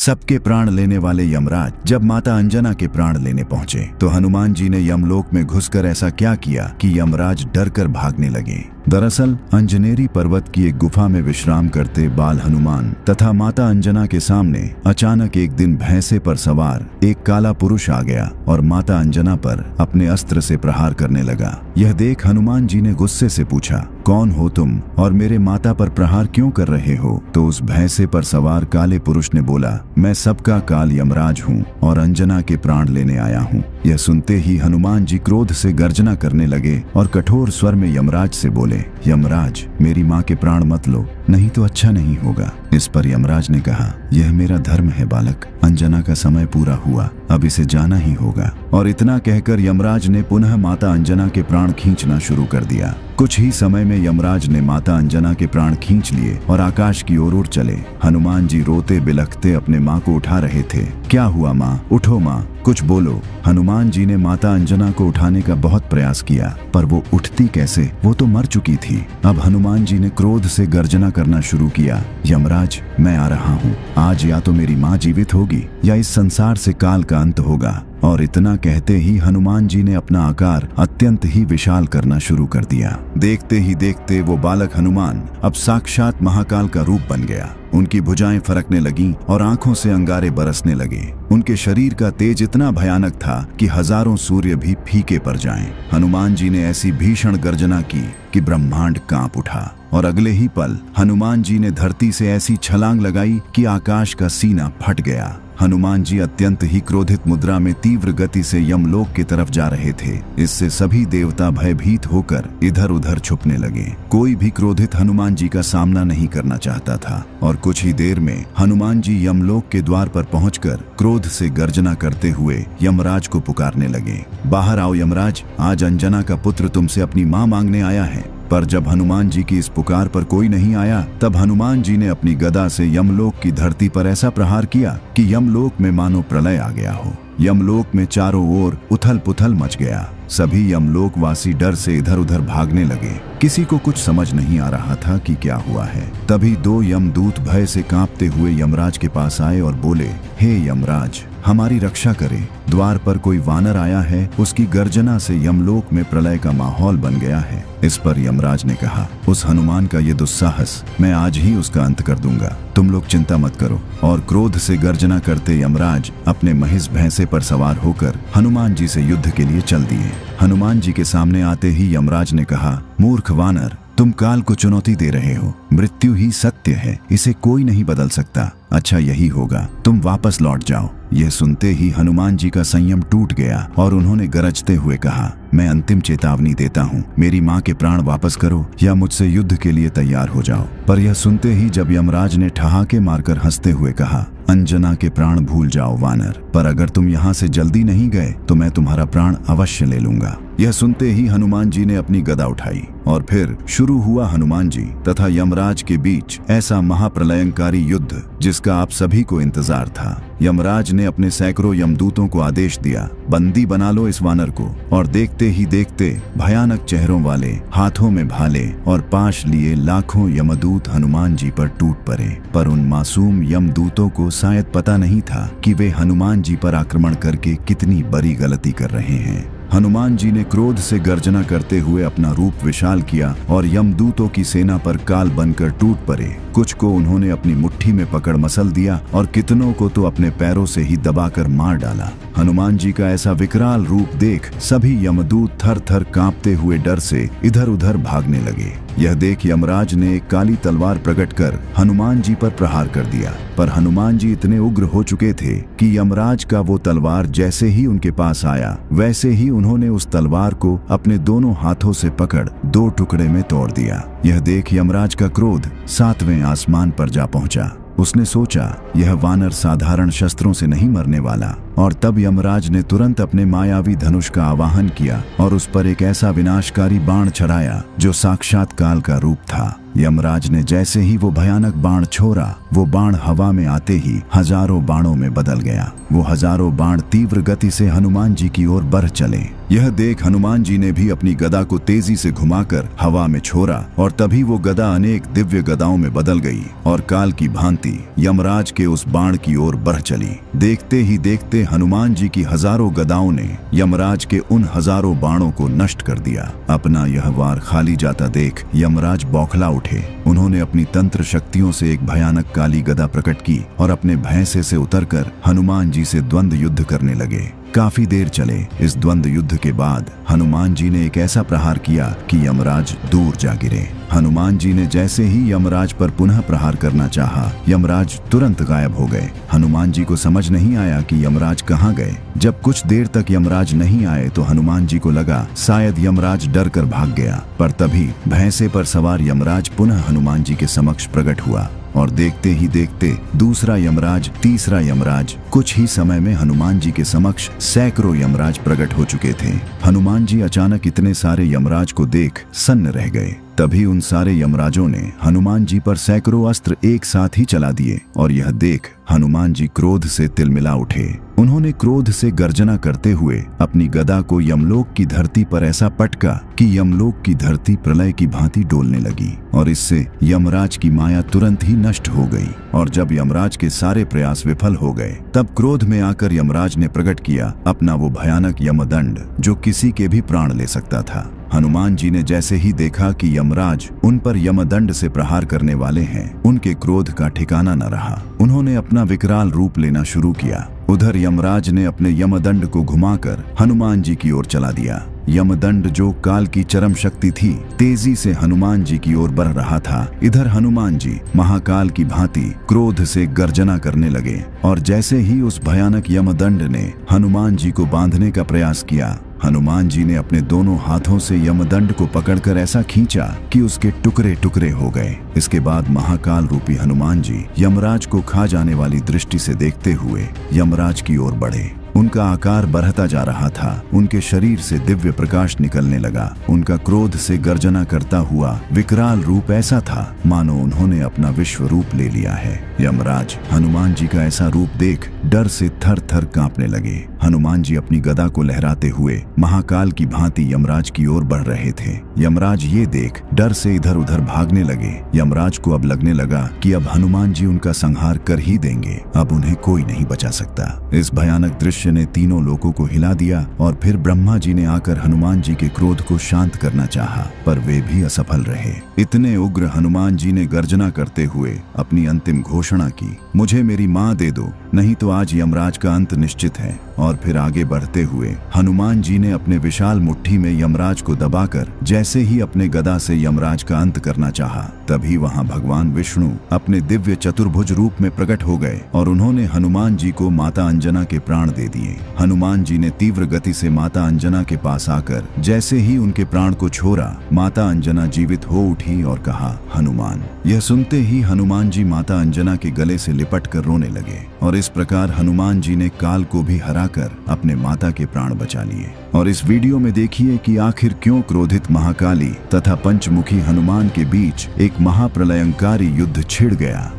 सबके प्राण लेने वाले यमराज जब माता अंजना के प्राण लेने पहुंचे तो हनुमान जी ने यमलोक में घुसकर ऐसा क्या किया कि यमराज डरकर भागने लगे। दरअसल अंजनेरी पर्वत की एक गुफा में विश्राम करते बाल हनुमान तथा माता अंजना के सामने अचानक एक दिन भैंसे पर सवार एक काला पुरुष आ गया और माता अंजना पर अपने अस्त्र से प्रहार करने लगा। यह देख हनुमान जी ने गुस्से से पूछा, कौन हो तुम और मेरे माता पर प्रहार क्यों कर रहे हो? तो उस भैंसे पर सवार काले पुरुष ने बोला, मैं सबका काल यमराज हूँ और अंजना के प्राण लेने आया हूँ। यह सुनते ही हनुमान जी क्रोध से गर्जना करने लगे और कठोर स्वर में यमराज से बोले, यमराज मेरी माँ के प्राण मत लो, नहीं तो अच्छा नहीं होगा। इस पर यमराज ने कहा, यह मेरा धर्म है बालक, अंजना का समय पूरा हुआ, अब इसे जाना ही होगा। और इतना कहकर यमराज ने पुनः माता अंजना के प्राण खींचना शुरू कर दिया। कुछ ही समय में यमराज ने माता अंजना के प्राण खींच लिए और आकाश की ओर उड़ चले। हनुमान जी रोते बिलखते अपने माँ को उठा रहे थे। क्या हुआ माँ, उठो माँ, कुछ बोलो। हनुमान जी ने माता अंजना को उठाने का बहुत प्रयास किया पर वो उठती कैसे, वो तो मर चुकी थी। अब हनुमान जी ने क्रोध से गर्जना करना शुरू किया, यमराज मैं आ रहा हूँ, आज या तो मेरी माँ जीवित होगी या इस संसार से काल का अंत होगा। और इतना कहते ही हनुमान जी ने अपना आकार अत्यंत ही विशाल करना शुरू कर दिया। देखते ही देखते वो बालक हनुमान अब साक्षात महाकाल का रूप बन गया। उनकी भुजाएं फरकने लगीं और आंखों से अंगारे बरसने लगे। उनके शरीर का तेज इतना भयानक था कि हजारों सूर्य भी फीके पड़ जाएं। हनुमान जी ने ऐसी भीषण गर्जना की कि ब्रह्मांड कांप उठा और अगले ही पल हनुमान जी ने धरती से ऐसी छलांग लगाई कि आकाश का सीना फट गया। हनुमान जी अत्यंत ही क्रोधित मुद्रा में तीव्र गति से यमलोक की तरफ जा रहे थे। इससे सभी देवता भयभीत होकर इधर उधर छुपने लगे। कोई भी क्रोधित हनुमान जी का सामना नहीं करना चाहता था और कुछ ही देर में हनुमान जी यमलोक के द्वार पर पहुंचकर क्रोध से गर्जना करते हुए यमराज को पुकारने लगे, बाहर आओ यमराज, आज अंजना का पुत्र तुमसे अपनी मां मांगने आया है। पर जब हनुमान जी की इस पुकार पर कोई नहीं आया तब हनुमान जी ने अपनी गदा से यमलोक की धरती पर ऐसा प्रहार किया कि यमलोक में मानो प्रलय आ गया हो। यमलोक में चारों ओर उथल पुथल मच गया। सभी यमलोकवासी डर से इधर उधर भागने लगे। किसी को कुछ समझ नहीं आ रहा था कि क्या हुआ है। तभी दो यमदूत भय से कांपते हुए यमराज के पास आए और बोले, हे यमराज, हमारी रक्षा करें, द्वार पर कोई वानर आया है, उसकी गर्जना से यमलोक में प्रलय का माहौल बन गया है। इस पर यमराज ने कहा, उस हनुमान का ये दुस्साहस मैं आज ही उसका अंत कर दूंगा, तुम लोग चिंता मत करो। और क्रोध से गर्जना करते यमराज अपने महिष भैंसे पर सवार होकर हनुमान जी से युद्ध के लिए चल दिए। हनुमान जी के सामने आते ही यमराज ने कहा, मूर्ख वानर, तुम काल को चुनौती दे रहे हो, मृत्यु ही सत्य है, इसे कोई नहीं बदल सकता। अच्छा यही होगा, तुम वापस लौट जाओ। यह सुनते ही हनुमान जी का संयम टूट गया और उन्होंने गरजते हुए कहा, मैं अंतिम चेतावनी देता हूँ, मेरी माँ के प्राण वापस करो या मुझसे युद्ध के लिए तैयार हो जाओ। पर यह सुनते ही जब यमराज ने ठहाके मारकर हंसते हुए कहा, अंजना के प्राण भूल जाओ वानर, पर अगर तुम यहाँ से जल्दी नहीं गए तो मैं तुम्हारा प्राण अवश्य ले लूंगा। यह सुनते ही हनुमान जी ने अपनी गदा उठाई और फिर शुरू हुआ हनुमान जी तथा यमराज के बीच ऐसा महाप्रलयंकारी युद्ध जिसका आप सभी को इंतजार था। यमराज ने अपने सैकड़ों यमदूतों को आदेश दिया, बंदी बना लो इस वानर को। और देखते ही देखते भयानक चेहरों वाले, हाथों में भाले और पाश लिए लाखों यमदूत हनुमान जी पर टूट पड़े। पर उन मासूम यमदूतों को शायद पता नहीं था कि वे हनुमान जी पर आक्रमण करके कितनी बड़ी गलती कर रहे हैं। हनुमान जी ने क्रोध से गर्जना करते हुए अपना रूप विशाल किया और यमदूतों की सेना पर काल बनकर टूट पड़े। कुछ को उन्होंने अपनी मुट्ठी में पकड़ मसल दिया और कितनों को तो अपने पैरों से ही दबाकर मार डाला। हनुमान जी का ऐसा विकराल रूप देख सभी यमदूत थर थर कांपते हुए डर से इधर उधर भागने लगे। यह देख यमराज ने एक काली तलवार प्रकट कर हनुमान जी पर प्रहार कर दिया। पर हनुमान जी इतने उग्र हो चुके थे कि यमराज का वो तलवार जैसे ही उनके पास आया वैसे ही उन्होंने उस तलवार को अपने दोनों हाथों से पकड़ दो टुकड़े में तोड़ दिया। यह देख यमराज का क्रोध सातवें आसमान पर जा पहुंचा। उसने सोचा यह वानर साधारण शस्त्रों से नहीं मरने वाला और तब यमराज ने तुरंत अपने मायावी धनुष का आवाहन किया और उस पर एक ऐसा विनाशकारी बाण चढ़ाया जो साक्षात काल का रूप था। यमराज ने जैसे ही वो भयानक बाण छोड़ा, वो बाण हवा में आते ही हजारों बाणों में बदल गया। वो हजारों बाण तीव्र गति से हनुमान जी की ओर बढ़ चले। यह देख हनुमान जी ने भी अपनी गदा को तेजी से घुमाकर हवा में छोड़ा और तभी वो गदा अनेक दिव्य गदाओं में बदल गई और काल की भांति यमराज के उस बाण की ओर बढ़ चली। देखते ही देखते हनुमान जी की हजारों गदाओं ने यमराज के उन हजारों बाणों को नष्ट कर दिया। अपना यह वार खाली जाता देख यमराज बौखला उठे। उन्होंने अपनी तंत्र शक्तियों से एक भयानक काली गदा प्रकट की और अपने भैंसे से उतरकर हनुमान जी से द्वंद्व युद्ध करने लगे। काफी देर चले इस द्वंद्व युद्ध के बाद हनुमान जी ने एक ऐसा प्रहार किया कि यमराज दूर जा गिरे। हनुमान जी ने जैसे ही यमराज पर पुनः प्रहार करना चाहा, यमराज तुरंत गायब हो गए। हनुमान जी को समझ नहीं आया कि यमराज कहाँ गए। जब कुछ देर तक यमराज नहीं आए तो हनुमान जी को लगा शायद यमराज डर कर भाग गया, पर तभी भैंसे पर सवार यमराज पुनः हनुमान जी के समक्ष प्रकट हुआ और देखते ही देखते दूसरा यमराज, तीसरा यमराज, कुछ ही समय में हनुमान जी के समक्ष सैकड़ों यमराज प्रकट हो चुके थे। हनुमान जी अचानक इतने सारे यमराज को देख सन्न रह गए। तभी उन सारे यमराजों ने हनुमान जी पर सैकड़ों अस्त्र एक साथ ही चला दिए और यह देख हनुमान जी क्रोध से तिलमिला उठे। उन्होंने क्रोध से गर्जना करते हुए अपनी गदा को यमलोक की धरती पर ऐसा पटका कि यमलोक की धरती प्रलय की भांति डोलने लगी और इससे यमराज की माया तुरंत ही नष्ट हो गई। और जब यमराज के सारे प्रयास विफल हो गए तब क्रोध में आकर यमराज ने प्रकट किया अपना वो भयानक यमदंड जो किसी के भी प्राण ले सकता था। हनुमान जी ने जैसे ही देखा कि यमराज उन पर यमदंड से प्रहार करने वाले हैं, उनके क्रोध का ठिकाना न रहा। उन्होंने अपना विकराल रूप लेना शुरू किया। उधर यमराज ने अपने यमदंड को घुमाकर हनुमान जी की ओर चला दिया। यमदंड जो काल की चरम शक्ति थी, तेजी से हनुमान जी की ओर बढ़ रहा था। इधर हनुमान जी महाकाल की भांति क्रोध से गर्जना करने लगे और जैसे ही उस भयानक यमदंड ने हनुमान जी को बांधने का प्रयास किया, हनुमान जी ने अपने दोनों हाथों से यमदंड को पकड़कर ऐसा खींचा कि उसके टुकड़े टुकड़े हो गए। इसके बाद महाकाल रूपी हनुमान जी यमराज को खा जाने वाली दृष्टि से देखते हुए यमराज की ओर बढ़े। उनका आकार बढ़ता जा रहा था। उनके शरीर से दिव्य प्रकाश निकलने लगा। उनका क्रोध से गर्जना करता हुआ विकराल रूप ऐसा था मानो उन्होंने अपना विश्व रूप ले लिया है। यमराज हनुमान जी का ऐसा रूप देख डर से थर थर कांपने लगे। हनुमान जी अपनी गदा को लहराते हुए महाकाल की भांति यमराज की ओर बढ़ रहे थे। यमराज ये देख डर से इधर उधर भागने लगे। यमराज को अब लगने लगा कि अब हनुमान जी उनका संहार कर ही देंगे, अब उन्हें कोई नहीं बचा सकता। इस भयानक दृश्य ने तीनों लोगों को हिला दिया और फिर ब्रह्मा जी ने आकर हनुमान जी के क्रोध को शांत करना चाहा, पर वे भी असफल रहे। इतने उग्र हनुमान जी ने गर्जना करते हुए अपनी अंतिम घोषणा की, मुझे मेरी माँ दे दो, नहीं तो आज यमराज का अंत निश्चित है। और फिर आगे बढ़ते हुए हनुमान जी ने अपने विशाल मुट्ठी में यमराज को दबाकर जैसे ही अपने गदा से यमराज का अंत करना चाहा, तभी वहां भगवान विष्णु अपने दिव्य चतुर्भुज रूप में प्रकट हो गए और उन्होंने हनुमान जी को माता अंजना के प्राण दे दिए। हनुमान जी ने तीव्र गति से माता अंजना के पास आकर जैसे ही उनके प्राण को छोड़ा, माता अंजना जीवित हो उठी और कहा, हनुमान। यह सुनते ही हनुमान जी माता अंजना के गले से लिपट कर रोने लगे और इस प्रकार हनुमान जी ने काल को भी हराकर अपने माता के प्राण बचा लिए। और इस वीडियो में देखिए कि आखिर क्यों क्रोधित महाकाली तथा पंचमुखी हनुमान के बीच एक महाप्रलयंकारी युद्ध छिड़ गया।